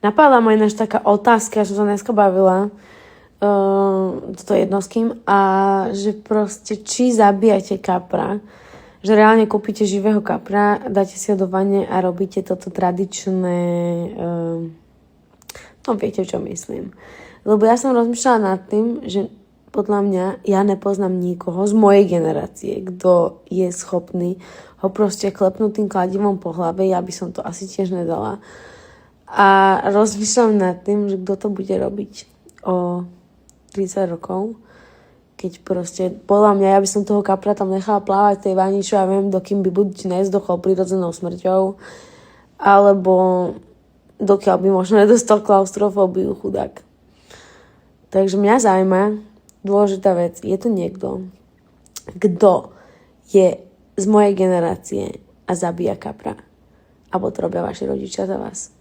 napadla ma ináč taká otázka, že som sa dneska bavila toto jedno s kým a že proste či zabíjate kapra, že reálne kúpite živého kapra, dáte si ho do vane a robíte toto tradičné, no viete, čo myslím. Lebo ja som rozmýšľala nad tým, že podľa mňa ja nepoznám nikoho z mojej generácie, kto je schopný ho proste klepnúť tým kladivom po hlave, ja by som to asi tiež nedala. A rozmýšľam nad tým, že kto to bude robiť o 30 rokov, keď proste, podľa mňa, ja by som toho kapra tam nechala plávať v tej vani, čo ja viem, dokým by buď nezdochol prirodzenou smrťou, alebo dokiaľ by možno nedostal klaustrofóbiu, chudák. Takže mňa zaujíma dôležitá vec. Je tu niekto, kto je z mojej generácie a zabíja kapra? Alebo to robia vaši rodičia za vás?